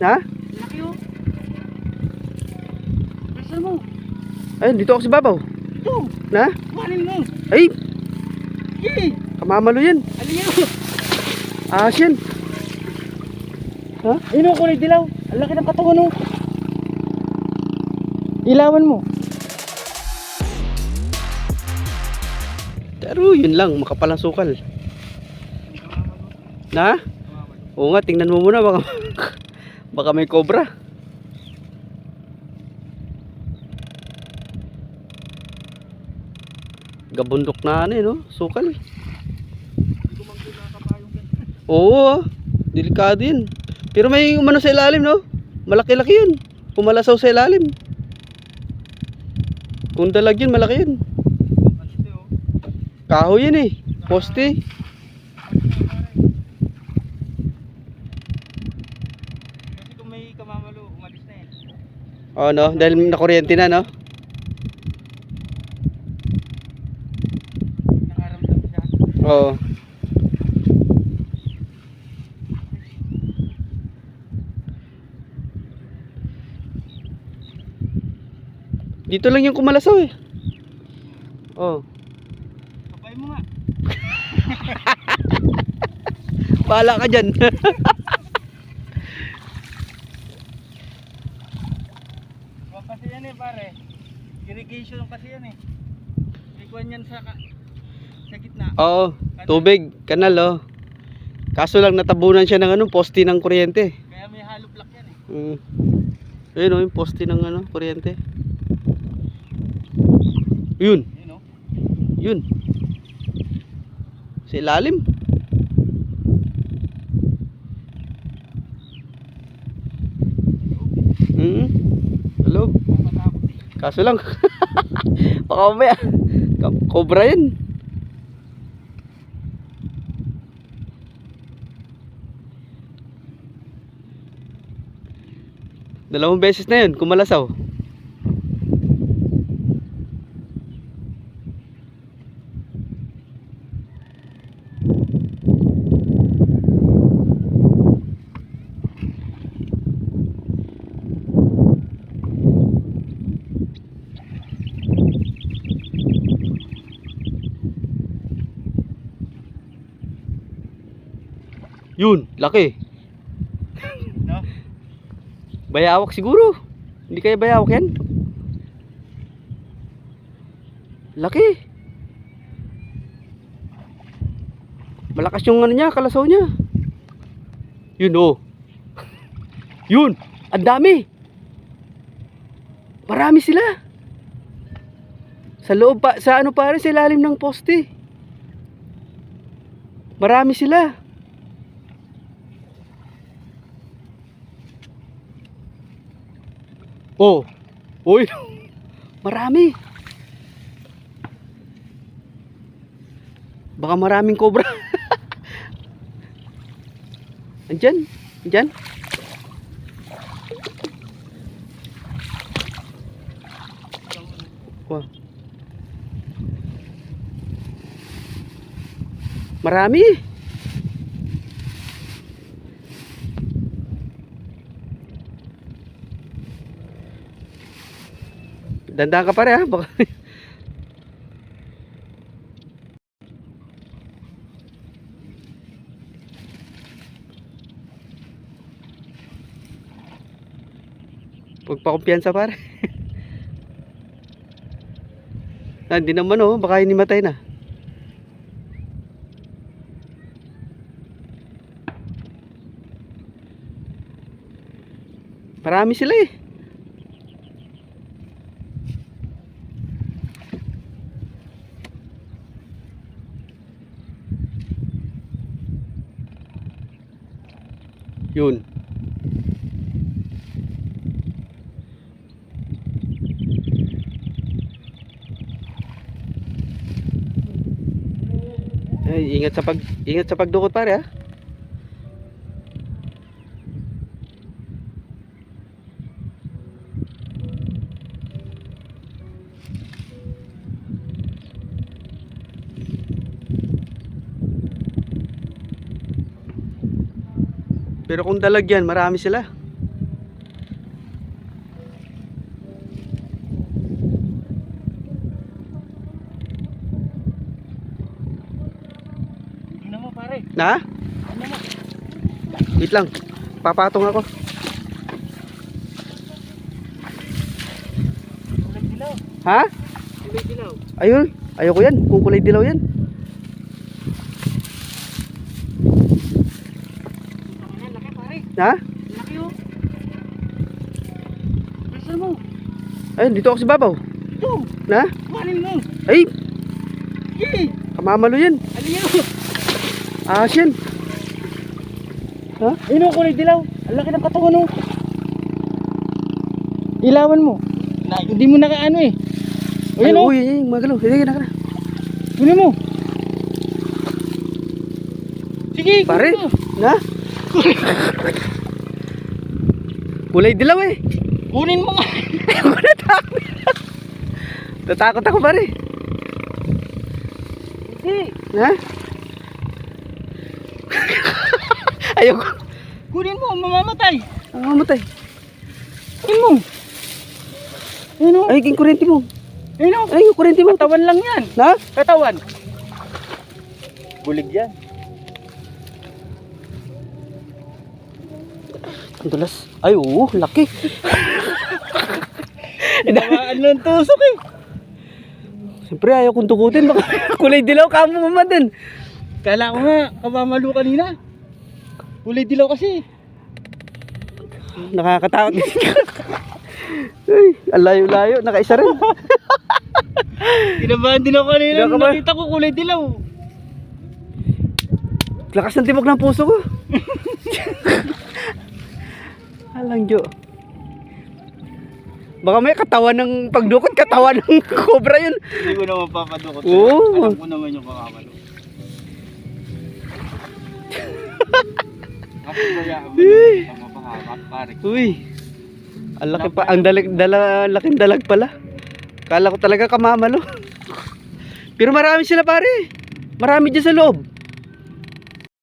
Ha? Laki oh. Nasaan mo? Ayun, dito ako sa babaw. Ito. Na? Kuhanin mo. Ay, Yee. kamamalo yan. Aliyo. Ahas yan. Ha? Ayun oh, kulay dilaw. Ang laki ng katawan oh. Ilawan mo. Pero yun lang, makapalang sukal. Na? Oo nga, tingnan mo muna. Baka, baka may cobra. Gabundok na ano eh, no? Sukal. Oo, delikado yun. Pero may umano sa ilalim, no? Malaki-laki yun. Pumalasaw sa ilalim. Kung dalag yun, malaki yun. Kahoy yun eh. Poste. Kasi kung may kamamalo, umalis na eh. Oo, no? Dahil nakuryente na, no? Nakaramdam siya. Oo. Dito lang yung kumalasaw eh. Oh. Sabay mo nga. Bahala ka dyan. Huwag kasi yan eh pare. Irrigation kasi yan eh. Ikuan yan sa gitna. Oo. Tubig. Kanal oh. Kaso lang natabunan siya ng ano, poste ng kuryente. Kaya may hollow block yan eh. Ayun oh, yung poste ng ano, kuryente. Yun. Yun oh. Yun. Sa ilalim. Hello. Matakot eh. Kaso lang baka mamaya cobra yan. Dalawang beses na yun kumalasaw. Yun, laki. No? Bayawak siguro. Hindi kaya bayawak yan? Laki. Malakas yung ano niya, kalasaw niya. Yun oh. Yun, ang dami. Marami sila. Sa loob pa, sa ano pare, sa ilalim ng poste. Marami sila. Oh. Uy. Marami. Baka maraming cobra. Andyan. Andyan. Wow. Marami. Dandan ka pare ha. Baka pagpakumpiyansa pare. Hindi naman oh, baka hinimatay na. Marami sila eh. Yun. Ay, ingat sa pagdukot pare ha. Pero kung dalag yan, marami sila. Ha? Wait lang. Papatong ako. Kulay dilaw. Ha? Kulay dilaw. Ayun. Ayoko yan. Kung kulay dilaw yan. Ayan, laki pare. Ha? Laki oh. Basta mo. Ayun, dito ako sa babaw. Ito. Na? Kuhanin mo. Ay, Sige. kamamalo yan. Aliyo. Ahas yan. Ha? Ayun oh, kulay dilaw. Ang laki ng katawan oh. Ilawan mo. Hindi mo nakaano eh. Ay, Ayun oh. uy, ay, magalaw. Sige, na. Kunin mo. Sige, Pare, kunin mo. na? Kulay dilaw eh. Kunin mo nga. Ayoko natakot. Tatakot ako pare. Hindi. Ha? Ayoko. Kunin mo, mamamatay. Ang mamatay. Kunin mo. Ayun oh. Ay, yung kurente mo. Ayun oh. Ay, yung kurente mo. Katawan lang yan. Na? Katawan. Bulig yan. Ang dulas. Ay, oo, laki. Inamaan ng tusok eh. Siyempre, ayaw kong tukutin. Baka kulay dilaw, kamo mamadan. Kala ko nga, kamamalo kanina. Kulay dilaw kasi. Nakakatakot. Ay, ang layo-layo. Nakaisa rin. Kinabahan din ako kanina. Kinakabahan. Nakita ko kulay dilaw. Lakas ng tibok ng puso ko. Alang Jo. Baka may katawan ng pagdukot, katawan ng cobra yun. Hindi ko naman papadukot. Oo. Alam ko naman yung kakamalo. Kasi kaya mo naman mapahamak pare. Uy. Ang laki pa, ang laking dalag pala. Kala ko talaga kamamalo. Pero marami sila pare. Marami dyan sa loob.